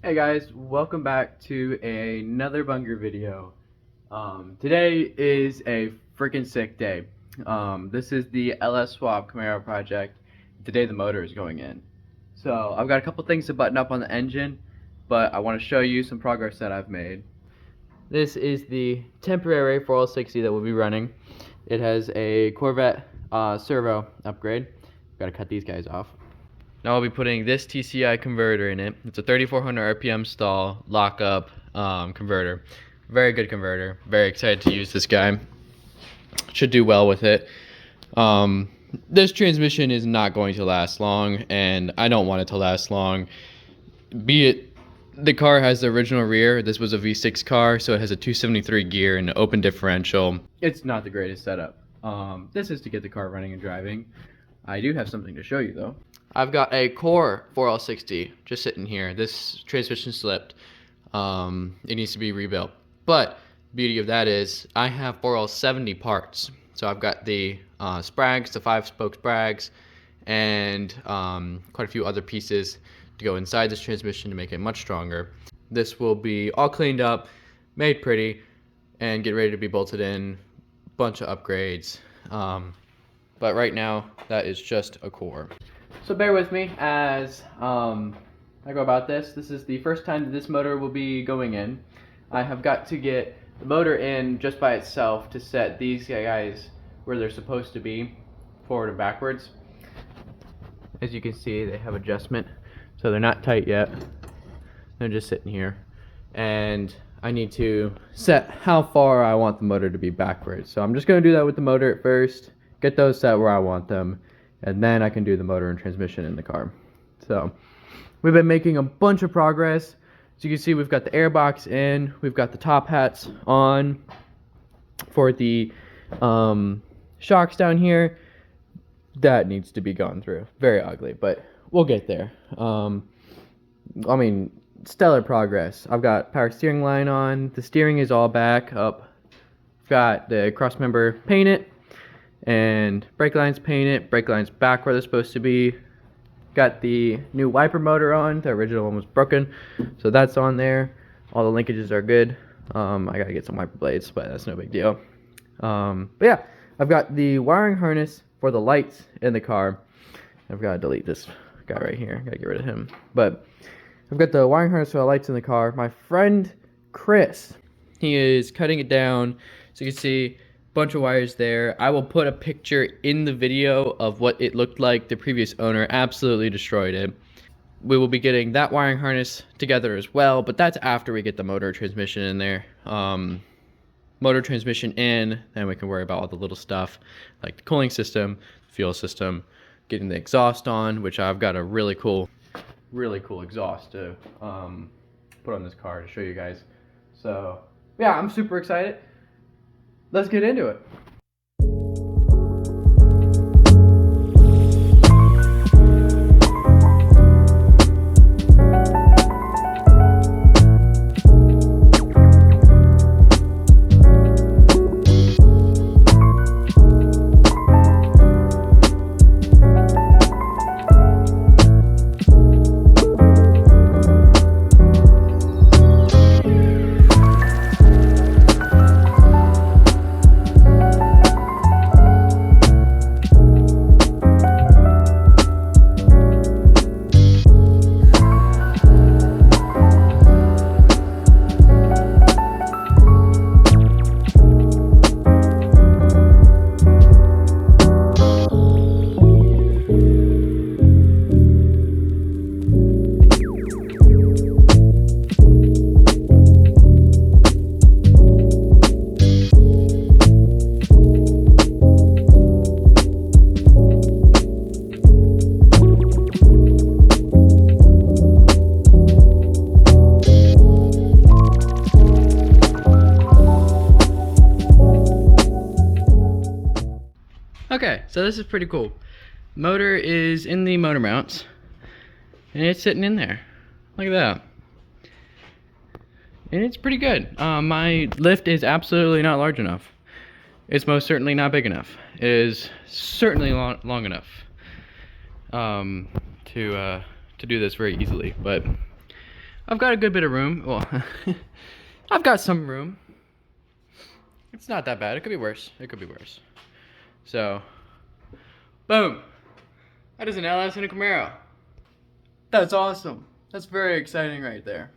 Hey guys, welcome back to another Bunger video. Today is a freaking sick day. This is the LS Swap Camaro project. Today the motor is going in. So I've got a couple things to button up on the engine, but I want to show you some progress that I've made. This is the temporary 4L60 that we'll be running. It has a Corvette servo upgrade. Got to cut these guys off. Now I'll be putting this TCI converter in it. It's a 3400 RPM stall lockup converter. Very good converter. Very excited to use this guy. Should do well with it. This transmission is not going to last long, and I don't want it to last long. Be it the car has the original rear. This was a V6 car, so it has a 273 gear and an open differential. It's not the greatest setup. This is to get the car running and driving. I do have something to show you though. I've got a core 4L60 just sitting here. This transmission slipped. It needs to be rebuilt. But beauty of that is I have 4L70 parts. So I've got the sprags, the 5-spoke sprags, and quite a few other pieces to go inside this transmission to make it much stronger. This will be all cleaned up, made pretty, and get ready to be bolted in. Bunch of upgrades. But right now, that is just a core. So bear with me as I go about this. This is the first time that this motor will be going in. I have got to get the motor in just by itself to set these guys where they're supposed to be, forward and backwards. As you can see, they have adjustment, so they're not tight yet. They're just sitting here. And I need to set how far I want the motor to be backwards. So I'm just going to do that with the motor at first, get those set where I want them, and then I can do the motor and transmission in the car. So we've been making a bunch of progress. As you can see, we've got the airbox in, we've got the top hats on for the shocks down here. That needs to be gone through. Very ugly, but we'll get there. I mean, stellar progress. I've got power steering line on. The steering is all back up. Got the cross member painted, and brake lines painted. Brake lines back where they're supposed to be. Got the new wiper motor on. The original one was broken, so that's on there. All the linkages are good. I gotta get some wiper blades, but that's no big deal. But yeah, I've got the wiring harness for the lights in the car. I've got to delete this guy right here. Gotta get rid of him. But I've got the wiring harness for the lights in the car. My friend Chris, he is cutting it down, so you can see a bunch of wires there. I will put a picture in the video of what it looked like. The previous owner absolutely destroyed it. We will be getting that wiring harness together as well, but that's after we get the motor transmission in there. Motor transmission in, then we can worry about all the little stuff like the cooling system, fuel system, getting the exhaust on, which I've got a really cool exhaust to put on this car to show you guys. So yeah, I'm super excited. Let's get into it. Okay, so this is pretty cool. Motor is in the motor mounts, and it's sitting in there. Look at that. And it's pretty good. My lift is absolutely not large enough. It's most certainly not big enough. It is certainly long enough to do this very easily. But I've got a good bit of room. Well, I've got some room. It's not that bad. It could be worse. It could be worse. So, boom. That is an LS and a Camaro. That's awesome. That's very exciting right there.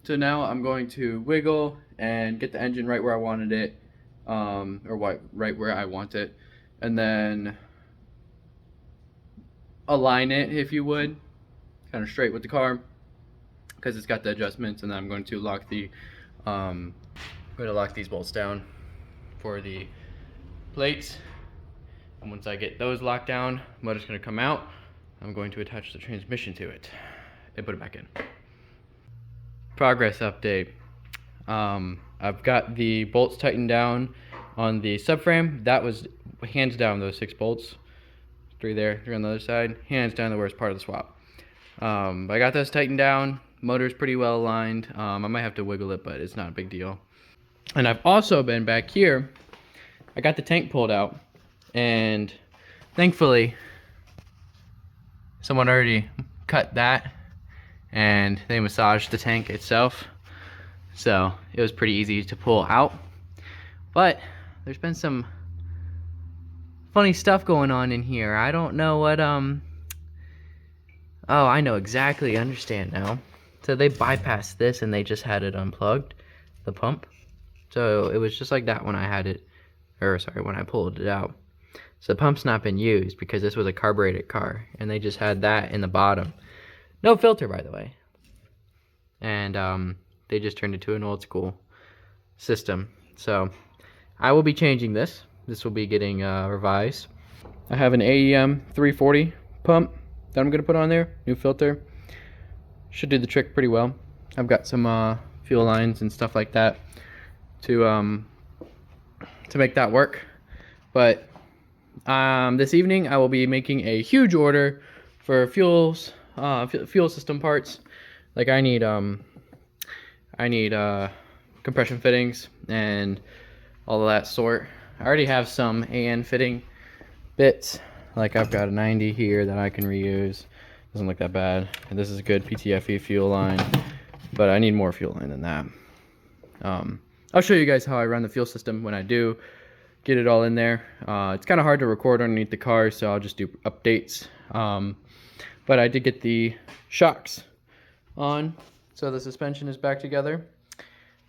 So now I'm going to wiggle and get the engine right where I wanted it, right where I want it, and then align it, if you would, kind of straight with the car, because it's got the adjustments. And then I'm going to lock these bolts down for the plates. And once I get those locked down, motor's going to come out. I'm going to attach the transmission to it and put it back in. Progress update. I've got the bolts tightened down on the subframe. That was hands down those 6 bolts. 3 there, 3 on the other side. Hands down the worst part of the swap. I got those tightened down. Motor's pretty well aligned. I might have to wiggle it, but it's not a big deal. And I've also been back here. I got the tank pulled out, and thankfully someone already cut that and they massaged the tank itself, so it was pretty easy to pull out. But there's been some funny stuff going on in here. I don't know what oh, I know exactly. I understand now. So they bypassed this and they just had it unplugged, the pump. So it was just like that when I had it, or sorry, when I pulled it out. So the pump's not been used because this was a carbureted car, and they just had that in the bottom. No filter, by the way. And they just turned it to an old school system. So I will be changing this. This will be getting revised. I have an AEM 340 pump that I'm going to put on there. New filter. Should do the trick pretty well. I've got some fuel lines and stuff like that to make that work. But this evening I will be making a huge order for fuel system parts. Like I need compression fittings and all of that sort. I already have some AN fitting bits. Like I've got a 90 here that I can reuse. Doesn't look that bad. And this is a good PTFE fuel line, but I need more fuel line than that. I'll show you guys how I run the fuel system when I do get it all in there. It's kind of hard to record underneath the car, so I'll just do updates. But I did get the shocks on, so the suspension is back together.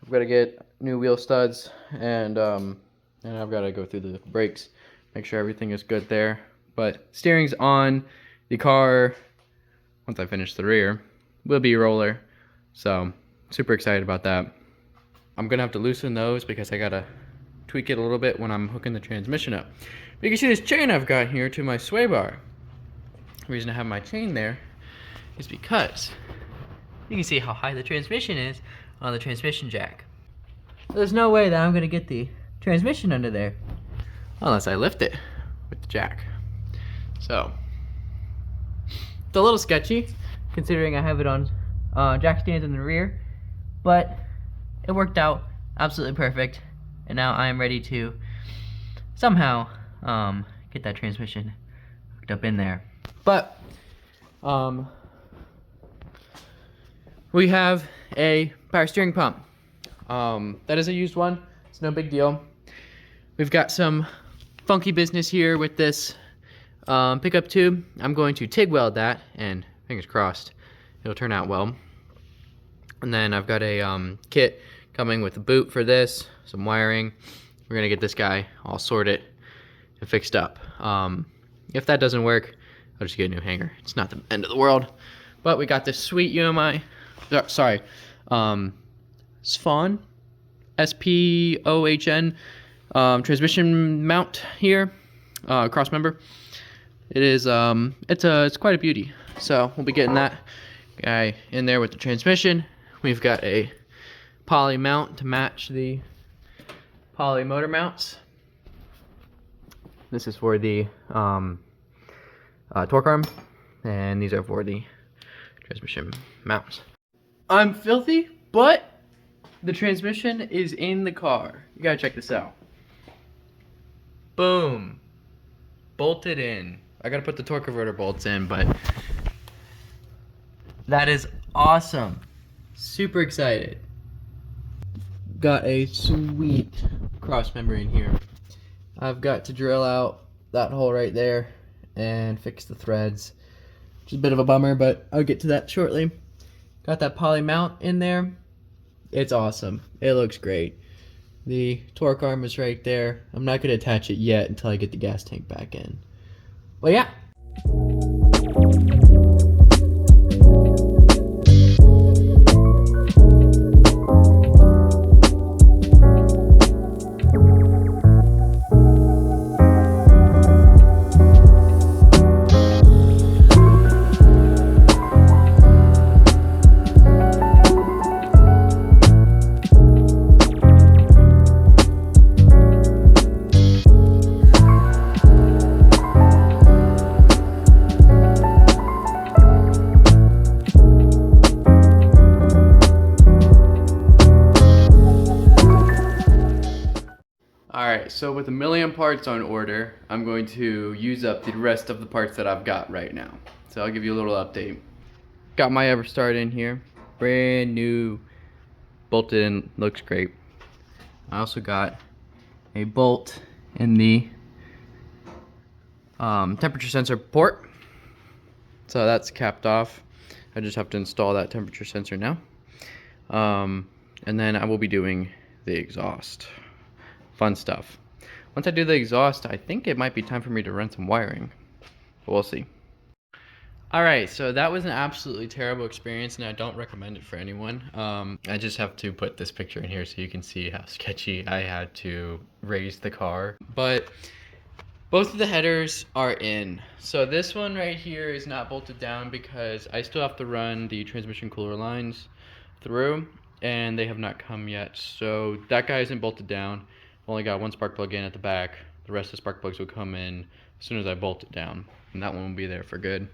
I've got to get new wheel studs, and I've got to go through the brakes, make sure everything is good there. But steering's on. The car, once I finish the rear, will be roller, so super excited about that. I'm gonna have to loosen those because I gotta tweak it a little bit when I'm hooking the transmission up. But you can see this chain I've got here to my sway bar. The reason I have my chain there is because you can see how high the transmission is on the transmission jack. There's no way that I'm gonna get the transmission under there unless I lift it with the jack. So it's a little sketchy considering I have it on jack stands in the rear, but it worked out absolutely perfect, and now I am ready to somehow get that transmission hooked up in there. But we have a power steering pump. That is a used one. It's no big deal. We've got some funky business here with this pickup tube. I'm going to TIG weld that, and fingers crossed it'll turn out well. And then I've got a kit coming with a boot for this, some wiring. We're gonna get this guy all sorted and fixed up. If that doesn't work, I'll just get a new hanger. It's not the end of the world. But we got this sweet UMI, Sphon, S-P-O-H-N, transmission mount here, cross member. It is, it's quite a beauty. So we'll be getting that guy in there with the transmission. We've got a poly mount to match the poly motor mounts. This is for the torque arm, and these are for the transmission mounts. I'm filthy, but the transmission is in the car. You gotta check this out. Boom. Bolted in. I gotta put the torque converter bolts in, but that is awesome. Super excited. Got a sweet cross membrane here. I've got to drill out that hole right there and fix the threads, which is a bit of a bummer, but I'll get to that shortly. Got that poly mount in there. It's awesome. It looks great. The torque arm is right there. I'm not going to attach it yet until I get the gas tank back in. Well, yeah. Alright, so with a million parts on order, I'm going to use up the rest of the parts that I've got right now. So I'll give you a little update. Got my Everstart in here. Brand new. Bolted in, looks great. I also got a bolt in the temperature sensor port. So that's capped off. I just have to install that temperature sensor now. And then I will be doing the exhaust. Fun stuff. Once I do the exhaust, I think it might be time for me to run some wiring. But we'll see. Alright, so that was an absolutely terrible experience and I don't recommend it for anyone. I just have to put this picture in here so you can see how sketchy I had to raise the car. But both of the headers are in. So this one right here is not bolted down because I still have to run the transmission cooler lines through and they have not come yet. So that guy isn't bolted down. Only got one spark plug in at the back. The rest of the spark plugs will come in as soon as I bolt it down, and that one will be there for good.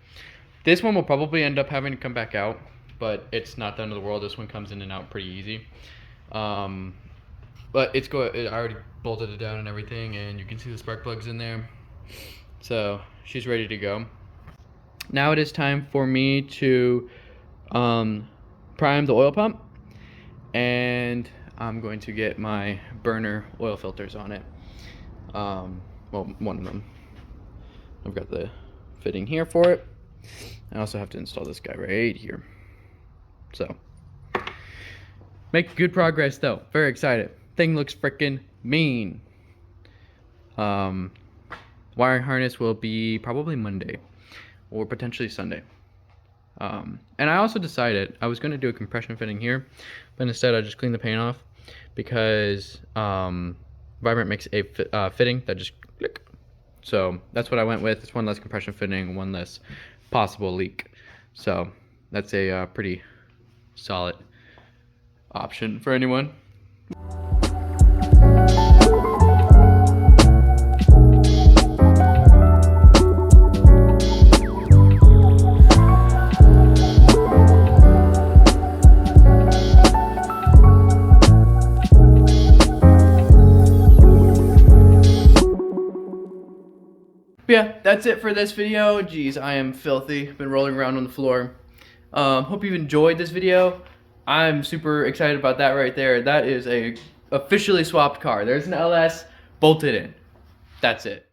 This one will probably end up having to come back out, but it's not the end of the world. This one comes in and out pretty easy. But it's I already bolted it down and everything, and you can see the spark plugs in there. So she's ready to go. Now it is time for me to prime the oil pump, and I'm going to get my burner oil filters on it. Well, one of them. I've got the fitting here for it. I also have to install this guy right here. So, make good progress though. Very excited. Thing looks freaking mean. Wiring harness will be probably Monday or potentially Sunday. And I also decided I was going to do a compression fitting here, but instead I just cleaned the paint off because Vibrant makes a fitting that just click. So that's what I went with. It's one less compression fitting, one less possible leak. So that's a pretty solid option for anyone. Yeah, that's it for this video. Jeez, I am filthy. Been rolling around on the floor. Hope you enjoyed this video. I'm super excited about that right there. That is a officially swapped car. There's an LS bolted in. That's it.